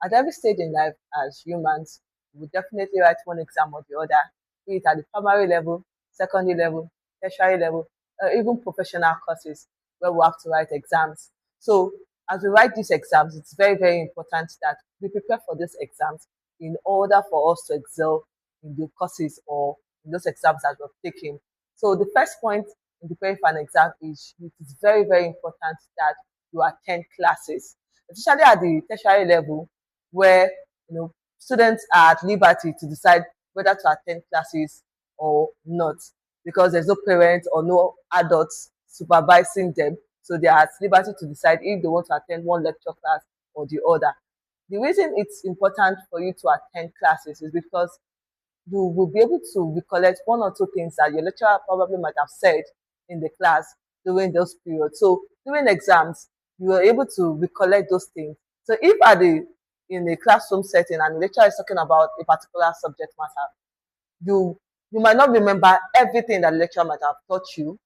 At every stage in life, as humans, we definitely write one exam or the other, be it at the primary level, secondary level, tertiary level, even professional courses where we have to write exams. So, as we write these exams, it's very, very important that we prepare for these exams in order for us to excel in the courses or in those exams that we're taking. So, the first point in preparing for an exam is it is very, very important that you attend classes, especially at the tertiary level where students are at liberty to decide whether to attend classes or not because there's no parents or no adults supervising them. So they are at liberty to decide if they want to attend one lecture class or the other. The reason it's important for you to attend classes is because you will be able to recollect one or two things that your lecturer probably might have said in the class during those periods. So during exams, you are able to recollect those things. So if at the in a classroom setting and the lecturer is talking about a particular subject matter, you might not remember everything that the lecturer might have taught you,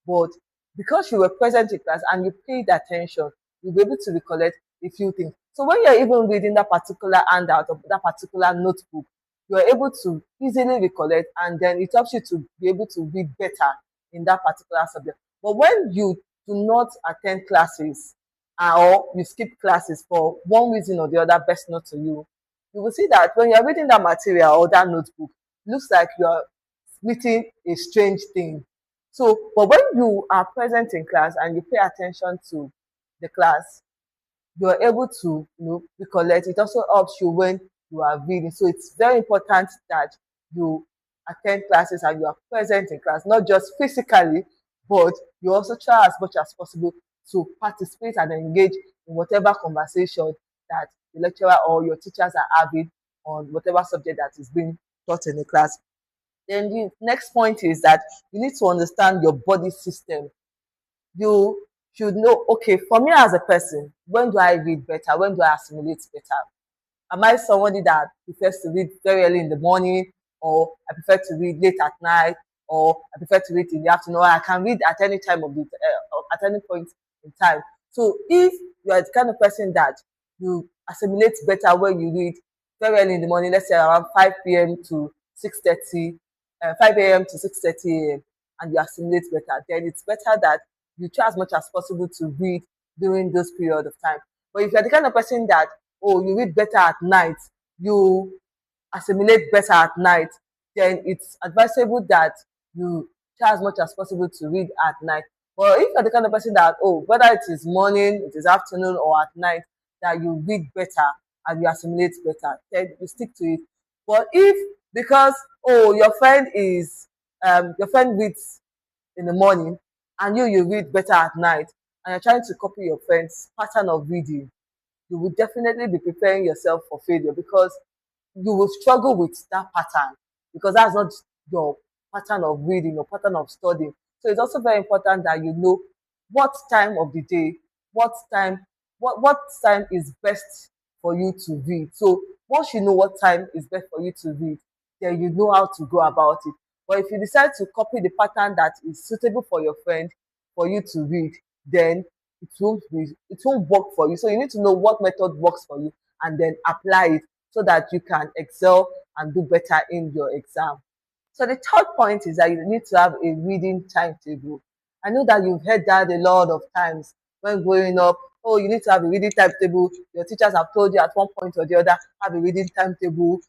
but because you were present in class and you paid attention, you'll be able to recollect a few things. So when you're even reading that particular handout or that particular notebook, you're able to easily recollect, and then it helps you to be able to read better in that particular subject. But when you do not attend classes or you skip classes for one reason or the other, best not to you will see that when you're reading that material or that notebook, it looks like you're meeting a strange thing. So, but when you are present in class and you pay attention to the class, you're able to recollect. It also helps you when you are reading. So it's very important that you attend classes and you are present in class, not just physically, but you also try as much as possible to participate and engage in whatever conversation that the lecturer or your teachers are having on whatever subject that is being taught in the class. Then the next point is that you need to understand your body system. You should know, okay, for me as a person, when do I read better? When do I assimilate better? Am I somebody that prefers to read very early in the morning, or I prefer to read late at night, or I prefer to read in the afternoon? Or I can read at any time of the at any point in time. So if you are the kind of person that you assimilate better when you read very early in the morning, let's say around 5 p.m. to 6:30, 5 a.m. to 6:30 a.m., and you assimilate better, then it's better that you try as much as possible to read during those period of time. But if you're the kind of person that, oh, you read better at night, you assimilate better at night, then it's advisable that you try as much as possible to read at night. But if you're the kind of person that, oh, whether it is morning, it is afternoon, or at night, that you read better and you assimilate better, then you stick to it. But if because, oh, your friend reads in the morning and you read better at night, and you're trying to copy your friend's pattern of reading, you will definitely be preparing yourself for failure because you will struggle with that pattern because that's not your pattern of reading or pattern of studying. So it's also very important that you know what time of the day, what time, what time is best for you to read. So once you know what time is best for you to read, then you know how to go about it. But if you decide to copy the pattern that is suitable for your friend for you to read, then it won't work for you. So you need to know what method works for you and then apply it so that you can excel and do better in your exam. So the third point is that you need to have a reading timetable. I know that you've heard that a lot of times when growing up. Oh, you need to have a reading timetable. Your teachers have told you at one point or the other, have a reading timetable.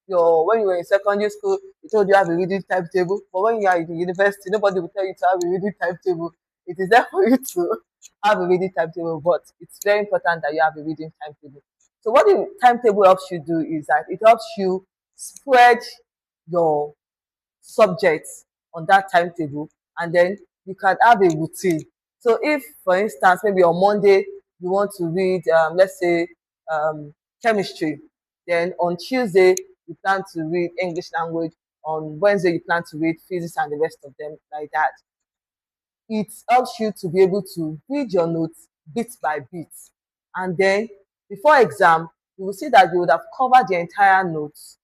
When you were in secondary school, they told you have a reading timetable. But when you are in university, nobody will tell you to have a reading timetable. It is there for you to have a reading timetable, but it's very important that you have a reading timetable. So what the timetable helps you do is that it helps you spread your subjects on that timetable, and then you can have a routine. So if, for instance, maybe on Monday you want to read, let's say, chemistry, then on Tuesday you plan to read English language, on Wednesday you plan to read physics and the rest of them like that. It helps you to be able to read your notes bit by bit. And then before exam, you will see that you would have covered the entire notes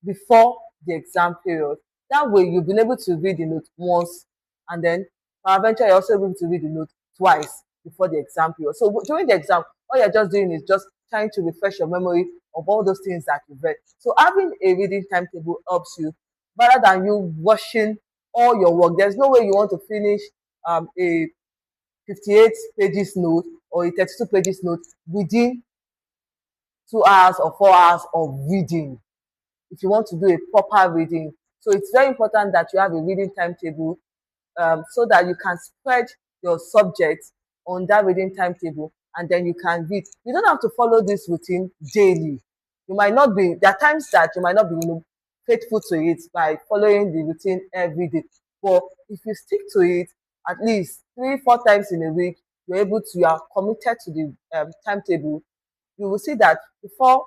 before the exam period. That way, you've been able to read the note once, and then eventually you're also able to read the note twice before the exam period. So during the exam, all you're just doing is just trying to refresh your memory of all those things that you've read. So having a reading timetable helps you rather than you rushing all your work. There's no way you want to finish a 58 pages note or a 32 pages note within 2 hours or 4 hours of reading if you want to do a proper reading. So it's very important that you have a reading timetable so that you can spread your subjects on that reading timetable and then you can read. You don't have to follow this routine daily. You might not be, there are times that you might not be faithful to it by following the routine every day. But if you stick to it at least 3, 4 times in a week, you are committed to the timetable, you will see that before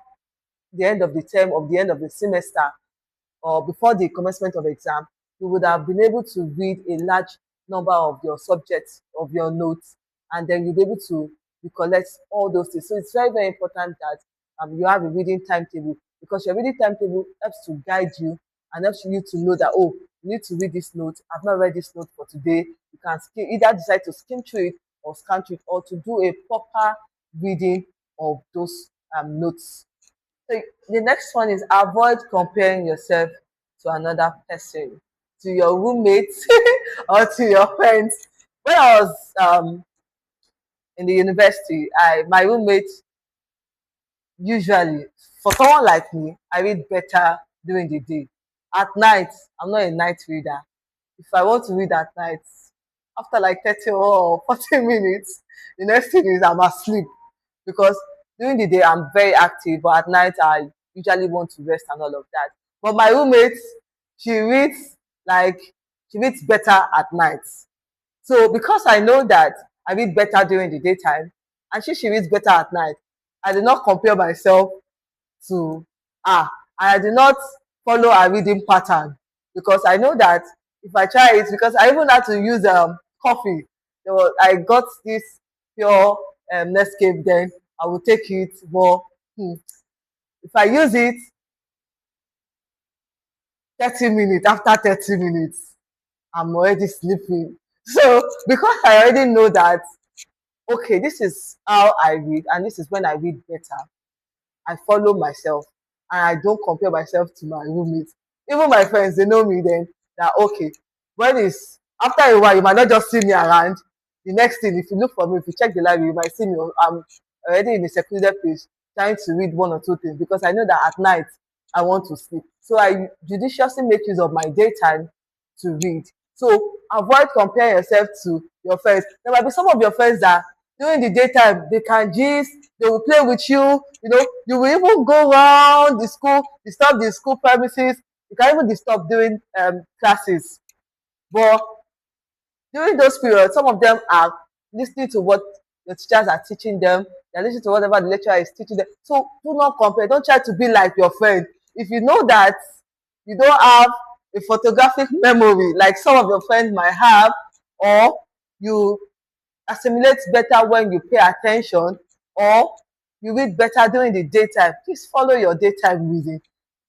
the end of the term or the end of the semester or before the commencement of exam, you would have been able to read a large number of your subjects, of your notes, and then you'll be able to recollect all those things. So it's very, very important that you have a reading timetable because your reading timetable helps to guide you and helps you to know that, oh, you need to read this note. I've not read this note for today. You can either decide to skim through it or scan through it or to do a proper reading of those notes. So the next one is avoid comparing yourself to another person, to your roommates or to your friends. When I was in the university, I my roommate usually, for someone like me, I read better during the day. At night, I'm not a night reader. If I want to read at night, after like 30 or 40 minutes, the next thing is I'm asleep because during the day I'm very active, but at night I usually want to rest and all of that. But my roommate, she reads like she reads better at night. So because I know that I read better during the daytime and she reads better at night, I did not compare myself to her. I did not follow a reading pattern because I know that if I try it, because I even had to use coffee. I got this pure Nescafe, then I will take it. But if I use it 30 minutes, after 30 minutes, I'm already sleeping. So because I already know that, okay, this is how I read, and this is when I read better, I follow myself and I don't compare myself to my roommates. Even my friends, they know me then that okay, when it's after a while, you might not just see me around. The next thing, if you look for me, if you check the library, you might see me. I'm already in a secluded place trying to read one or two things because I know that at night I want to sleep. So I judiciously make use of my daytime to read. So avoid comparing yourself to your friends. There might be some of your friends that during the daytime they can gist, they will play with you, you will even go around the school, disturb the school premises, you can even disturb during classes. But during those periods, some of them are listening to what the teachers are teaching them, they're listening to whatever the lecturer is teaching them. So do not compare, don't try to be like your friend. If you know that you don't have a photographic memory like some of your friends might have, or you assimilate better when you pay attention, or you read better during the daytime, please follow your daytime reading.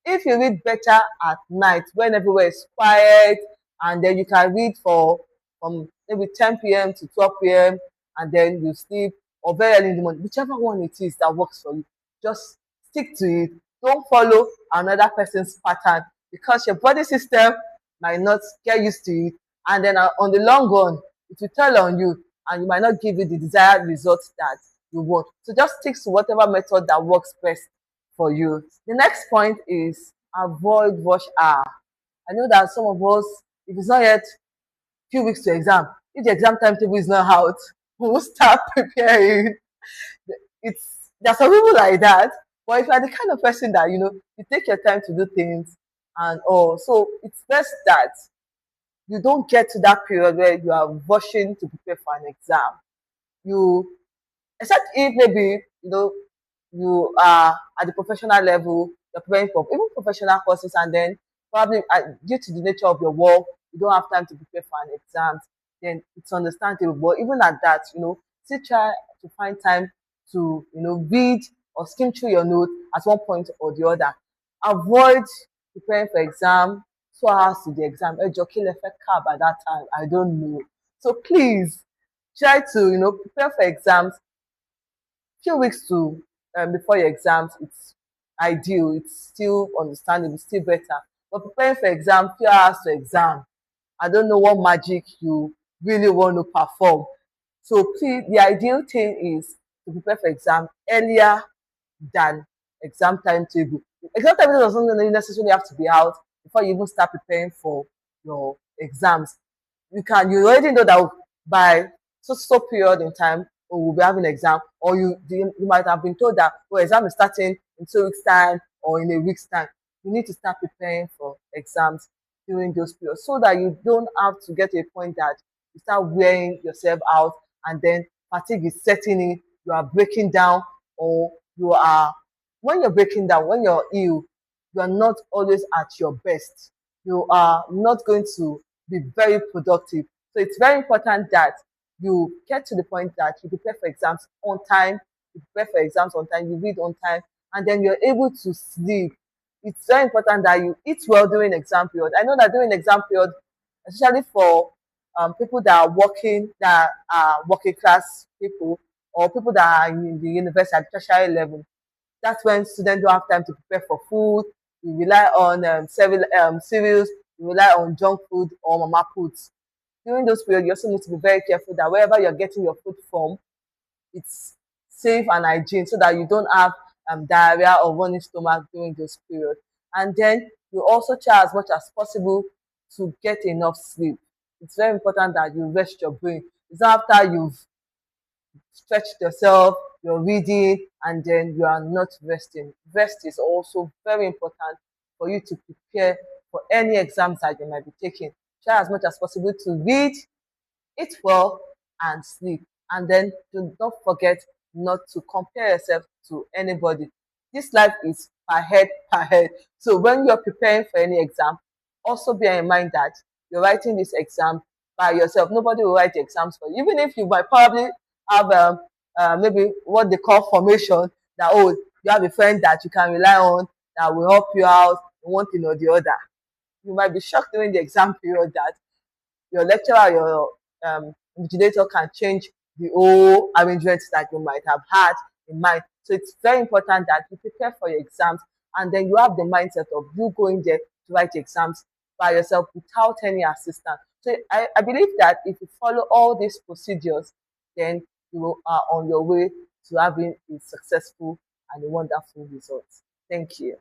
If you read better at night when everywhere is quiet and then you can read for from maybe 10 p.m. to 12 p.m. and then you sleep, or very early in the morning, whichever one it is that works for you, just stick to it. Don't follow another person's pattern because your body system might not get used to it, and then on the long run it will tell on you and you might not give you the desired results that you want. So just stick to whatever method that works best for you. The next point is avoid rush hour. I know that some of us, if it's not yet few weeks to exam, if the exam timetable is not out, we will start preparing. It's There's some people like that, but if you're the kind of person that you take your time to do things and all, so it's best that you don't get to that period where you are rushing to prepare for an exam. You Except if maybe you are at the professional level, you're preparing for even professional courses, and then probably due to the nature of your work, you don't have time to prepare for an exam, then it's understandable. But even at that, still try to find time to read or skim through your notes at one point or the other. Avoid preparing for exam 2 hours to the exam. Kill effect cab at that time. I don't know. So please try to prepare for exams few weeks to before your exams, it's ideal, it's still understandable, it's still better. But preparing for exam, few hours to exam, I don't know what magic you really want to perform. So please, the ideal thing is to prepare for exam earlier than exam timetable. Exam timetable doesn't necessarily have to be out before you even start preparing for your exams. You already know that by so period in time we'll be having exam, or you might have been told that exam is starting in 2 weeks time or in a week's time. You need to start preparing for exams during those periods so that you don't have to get to a point that you start wearing yourself out and then fatigue is setting in, you are breaking down, or you are when you're breaking down, when you're ill, you are not always at your best. You are not going to be very productive. So it's very important that you get to the point that you prepare for exams on time, you prepare for exams on time, you read on time, and then you're able to sleep. It's very important that you eat well during exam period. I know that during exam period, especially for people that are working class people, or people that are in the university at tertiary level, that's when students don't have time to prepare for food. You rely on several cereals, you rely on junk food or mama foods. During those periods, you also need to be very careful that wherever you're getting your food from, it's safe and hygiene so that you don't have diarrhea or running stomach during those periods. And then you also try as much as possible to get enough sleep. It's very important that you rest your brain. It's not after you've stretched yourself, you're reading, and then you are not resting. Rest is also very important for you to prepare for any exams that you might be taking. Try as much as possible to read, eat well, and sleep. And then do not forget not to compare yourself to anybody. This life is per head. So when you're preparing for any exam, also bear in mind that you're writing this exam by yourself. Nobody will write the exams for you. Even if you might probably have maybe what they call formation, that you have a friend that you can rely on that will help you out in one thing or the other. You might be shocked during the exam period that your lecturer, your invigilator can change the whole arrangement that you might have had in mind. So it's very important that you prepare for your exams, and then you have the mindset of you going there to write exams by yourself without any assistance. So I believe that if you follow all these procedures, then you are on your way to having a successful and a wonderful result. Thank you.